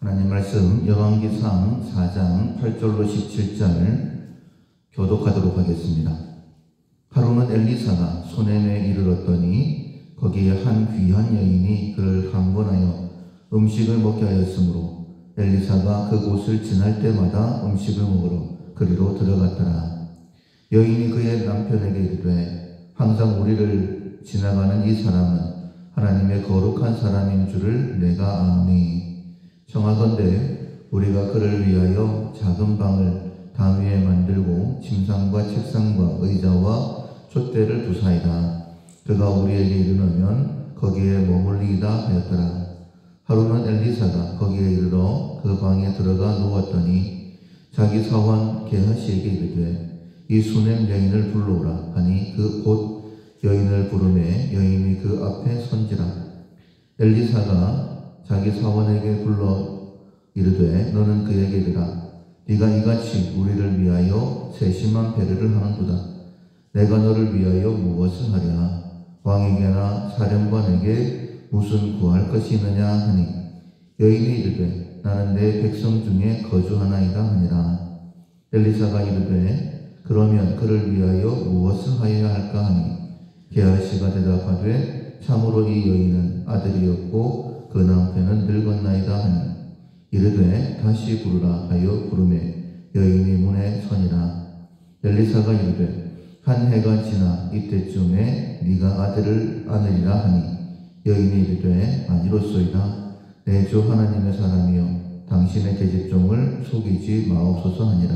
하나님 말씀 열왕기상 4장 8절로 17절 교독하도록 하겠습니다. 하루는 엘리사가 수넴에 이르렀더니 거기에 한 귀한 여인이 그를 강권하여 음식을 먹게 하였으므로 엘리사가 그곳을 지날 때마다 음식을 먹으러 그리로 들어갔더라. 여인이 그의 남편에게 이르되 항상 우리를 지나가는 이 사람은 하나님의 거룩한 사람인 줄을 내가 아노니 청하건대 우리가 그를 위하여 작은 방을 담 위에 만들고 침상과 책상과 의자와 촛대를 두사이다. 그가 우리에게 이르면 거기에 머물리이다 하였더라. 하루는 엘리사가 거기에 이르러 그 방에 들어가 누웠더니 자기 사환 게하시에게 이르되 이 수넴 여인을 불러오라 하니 그 곧 여인을 부르매 여인이 그 앞에 선지라. 엘리사가 자기 사원에게 불러 이르되 너는 그에게 이르라. 네가 이같이 우리를 위하여 세심한 배려를 하는도다. 내가 너를 위하여 무엇을 하랴? 왕에게나 사령관에게 무슨 구할 것이 있느냐 하니 여인이 이르되 나는 내 백성 중에 거주하나이다 하니라. 엘리사가 이르되 그러면 그를 위하여 무엇을 하여야 할까 하니 게하시가 대답하되 참으로 이 여인은 아들이었고 그 남편은 늙었나이다 하니 이르되 다시 부르라 하여 부르매 여인이 문에 서니라. 엘리사가 이르되 한 해가 지나 이때쯤에 네가 아들을 안으리라 하니 여인이 이르되 아니로소이다. 내 주 하나님의 사람이여 당신의 계집종을 속이지 마옵소서 하니라.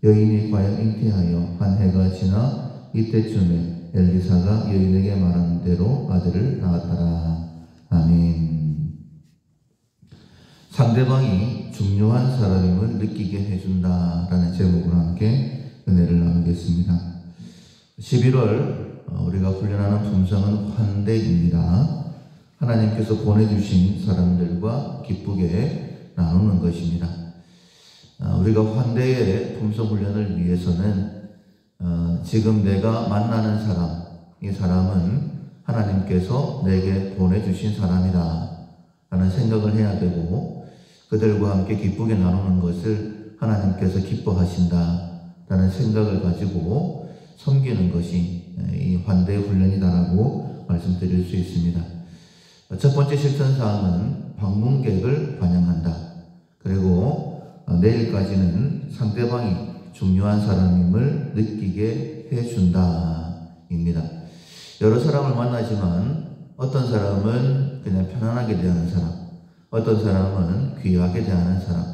여인이 과연 잉태하여 한 해가 지나 이때쯤에 엘리사가 여인에게 말한 대로 아들을 낳았더라. 아멘. 상대방이 중요한 사람임을 느끼게 해준다라는 제목으로 함께 은혜를 나누겠습니다. 11월 우리가 훈련하는 품성은 환대입니다. 하나님께서 보내주신 사람들과 기쁘게 나누는 것입니다. 우리가 환대의 품성 훈련을 위해서는 지금 내가 만나는 사람, 이 사람은 하나님께서 내게 보내주신 사람이다 라는 생각을 해야 되고 그들과 함께 기쁘게 나누는 것을 하나님께서 기뻐하신다 라는 생각을 가지고 섬기는 것이 이 환대의 훈련이다라고 말씀드릴 수 있습니다. 첫 번째 실천사항은 방문객을 환영한다. 그리고 내일까지는 상대방이 중요한 사람임을 느끼게 해준다 입니다. 여러 사람을 만나지만 어떤 사람은 그냥 편안하게 대하는 사람, 어떤 사람은 귀하게 대하는 사람,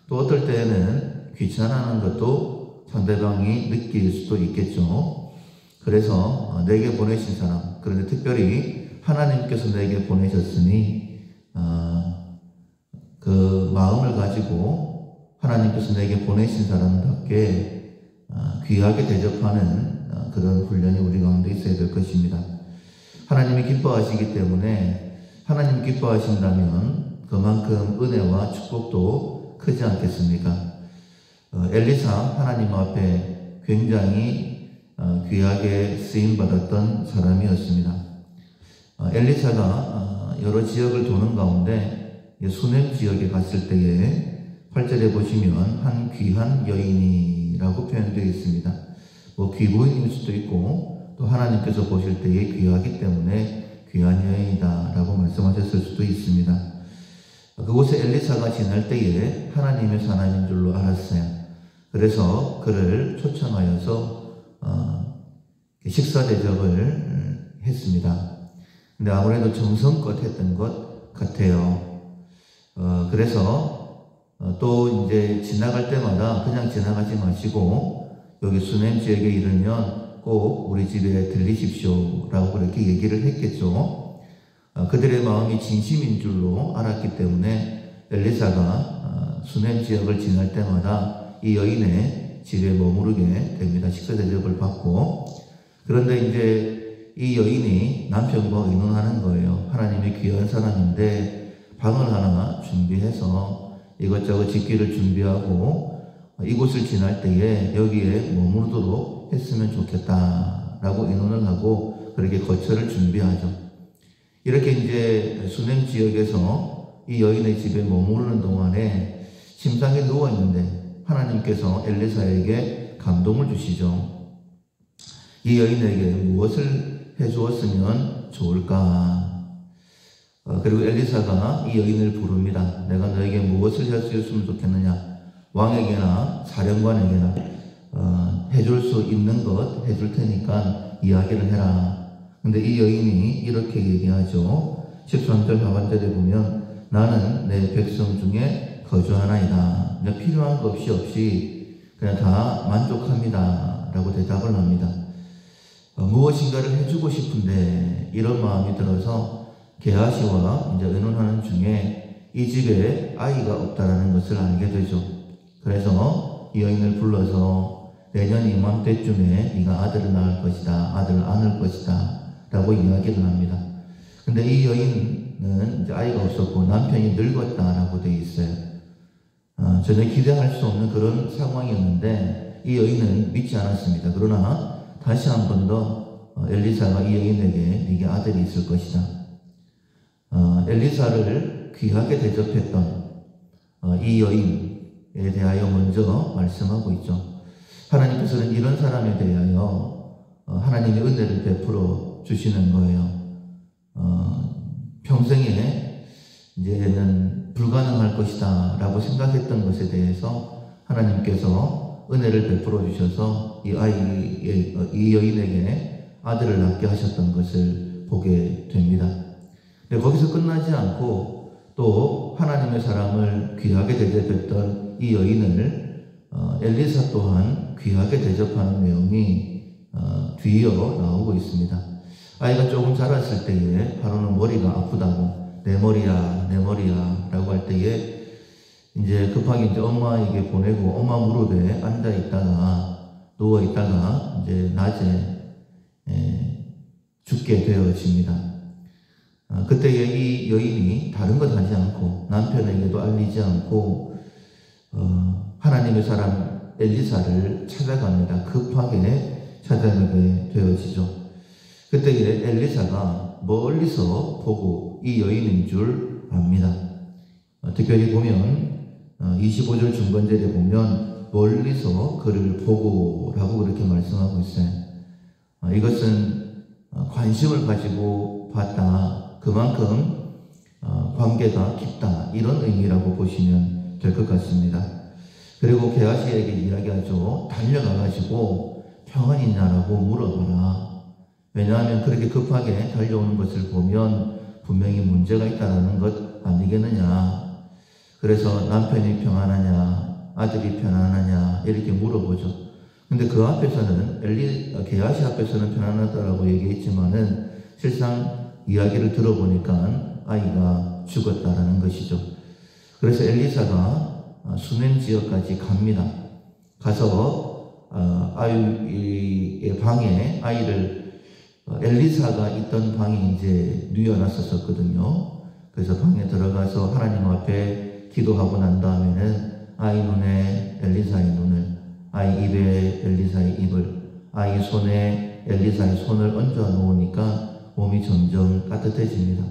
또 어떨 때는 귀찮아하는 것도 상대방이 느낄 수도 있겠죠. 그래서 내게 보내신 사람, 그런데 특별히 하나님께서 내게 보내셨으니 그 마음을 가지고 하나님께서 내게 보내신 사람답게 귀하게 대접하는 그런 훈련이 우리 가운데 있어야 될 것입니다. 하나님이 기뻐하시기 때문에 하나님 기뻐하신다면 그만큼 은혜와 축복도 크지 않겠습니까? 엘리사 하나님 앞에 굉장히 귀하게 쓰임받았던 사람이었습니다. 엘리사가 여러 지역을 도는 가운데 수넴 지역에 갔을 때에 8절에 보시면 한 귀한 여인이라고 표현되어 있습니다. 귀부인일 수도 있고 또 하나님께서 보실 때에 귀하기 때문에 귀한 여인이다 라고 말씀하셨을 수도 있습니다. 그곳에 엘리사가 지날 때에 하나님의 사람인 줄로 알았어요. 그래서 그를 초청하여서 식사 대접을 했습니다. 근데 아무래도 정성껏 했던 것 같아요. 그래서 또 이제 지나갈 때마다 그냥 지나가지 마시고 여기 수넴 지역에 이르면 꼭 우리 집에 들리십시오 라고 그렇게 얘기를 했겠죠. 그들의 마음이 진심인 줄로 알았기 때문에 엘리사가 수넴 지역을 지날 때마다 이 여인의 집에 머무르게 됩니다. 식사 대접을 받고. 그런데 이제 이 여인이 남편과 의논하는 거예요. 하나님의 귀한 사람인데 방을 하나 준비해서 이것저것 짓기를 준비하고 이곳을 지날 때에 여기에 머무르도록 했으면 좋겠다라고 의논을 하고 그렇게 거처를 준비하죠. 이렇게 이제 수넴 지역에서 이 여인의 집에 머무르는 동안에 침상에 누워있는데 하나님께서 엘리사에게 감동을 주시죠. 이 여인에게 무엇을 해주었으면 좋을까? 그리고 엘리사가 이 여인을 부릅니다. 내가 너에게 무엇을 해주었으면 좋겠느냐? 왕에게나 사령관에게나 해줄 수 있는 것 해줄 테니까 이야기를 해라. 근데 이 여인이 이렇게 얘기하죠. 13절 하반절에 보면 나는 내 백성 중에 거주하나이다. 필요한 것 없이 그냥 다 만족합니다. 라고 대답을 합니다. 무엇인가를 해주고 싶은데 이런 마음이 들어서 게하시와 이제 의논하는 중에 이 집에 아이가 없다라는 것을 알게 되죠. 그래서 이 여인을 불러서 내년 이맘때쯤에 네가 아들을 낳을 것이다. 아들을 안을 것이다. 라고 이야기를 합니다. 근데 이 여인은 이제 아이가 없었고 남편이 늙었다라고 되어 있어요. 전혀 기대할 수 없는 그런 상황이었는데 이 여인은 믿지 않았습니다. 그러나 다시 한 번 더 엘리사가 이 여인에게 네게 아들이 있을 것이다. 엘리사를 귀하게 대접했던 이 여인에 대하여 먼저 말씀하고 있죠. 하나님께서는 이런 사람에 대하여 하나님의 은혜를 베풀어 주시는 거예요. 평생에 이제는 불가능할 것이다 라고 생각했던 것에 대해서 하나님께서 은혜를 베풀어 주셔서 이 여인에게 아들을 낳게 하셨던 것을 보게 됩니다. 근데 거기서 끝나지 않고 또 하나님의 사람을 귀하게 대접했던 이 여인을 엘리사 또한 귀하게 대접하는 내용이 뒤이어 나오고 있습니다. 아이가 조금 자랐을 때에 바로는 머리가 아프다고 내 머리야 라고 할 때에 이제 급하게 이제 엄마에게 보내고 엄마 무릎에 앉아 있다가 누워 있다가 이제 낮에 죽게 되어집니다. 그때에 이 여인이 다른 것 하지 않고 남편에게도 알리지 않고 하나님의 사람 엘리사를 찾아갑니다. 급하게 찾아가게 되어지죠. 그때에 엘리사가 멀리서 보고 이 여인인 줄 압니다. 특별히 보면 25절 중반절에 보면 멀리서 그를 보고 라고 그렇게 말씀하고 있어요. 이것은 관심을 가지고 봤다. 그만큼 관계가 깊다. 이런 의미라고 보시면 될 것 같습니다. 그리고 게하시에게 이야기하죠. 달려가가지고 평안이냐라고 물어봐라. 왜냐하면 그렇게 급하게 달려오는 것을 보면 분명히 문제가 있다는 것 아니겠느냐. 그래서 남편이 평안하냐, 아들이 평안하냐 이렇게 물어보죠. 근데 그 앞에서는 게하시 앞에서는 편안하다라고 얘기했지만은 실상 이야기를 들어보니까 아이가 죽었다라는 것이죠. 그래서 엘리사가 수넴 지역까지 갑니다. 가서 아이의 방에 아이를 엘리사가 있던 방이 이제 뉘어놨었거든요. 그래서 방에 들어가서 하나님 앞에 기도하고 난 다음에는 아이 눈에 엘리사의 눈을, 아이 입에 엘리사의 입을, 아이 손에 엘리사의 손을 얹어 놓으니까 몸이 점점 따뜻해집니다.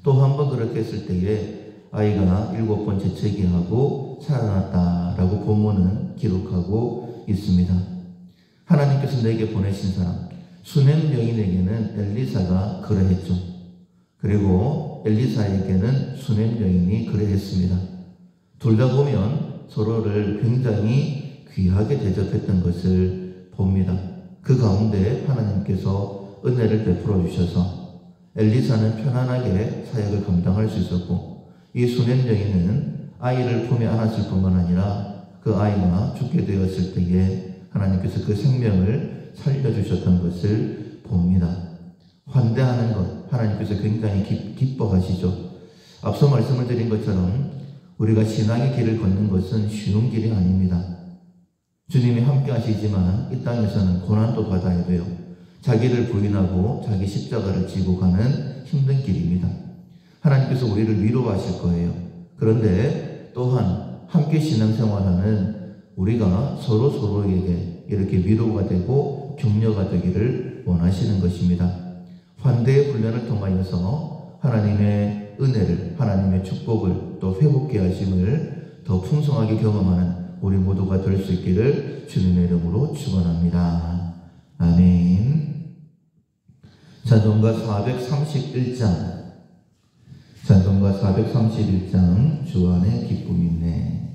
또 한 번 그렇게 했을 때에 아이가 7번 재채기하고 살아났다라고 본문은 기록하고 있습니다. 하나님께서 내게 보내신 사람, 수넴 여인에게는 엘리사가 그러했죠. 그리고 엘리사에게는 수넴 여인이 그러했습니다. 둘 다 보면 서로를 굉장히 귀하게 대접했던 것을 봅니다. 그 가운데 하나님께서 은혜를 베풀어 주셔서 엘리사는 편안하게 사역을 감당할 수 있었고 이 수넴 여인은 아이를 품에 안았을 뿐만 아니라 그 아이가 죽게 되었을 때에 하나님께서 그 생명을 살려주셨던 것을 봅니다. 환대하는 것 하나님께서 굉장히 기뻐하시죠. 앞서 말씀을 드린 것처럼 우리가 신앙의 길을 걷는 것은 쉬운 길이 아닙니다. 주님이 함께 하시지만 이 땅에서는 고난도 받아야 돼요. 자기를 부인하고 자기 십자가를 지고 가는 힘든 길입니다. 하나님께서 우리를 위로하실 거예요. 그런데 또한 함께 신앙생활하는 우리가 서로에게 이렇게 위로가 되고 격려가 되기를 원하시는 것입니다. 환대의 훈련을 통하여서 하나님의 은혜를, 하나님의 축복을, 또 회복케 하심을 더 풍성하게 경험하는 우리 모두가 될 수 있기를 주님의 이름으로 축원합니다. 아멘. 찬송가 431장, 찬송가 431장, 주 안에 기쁨이 있네.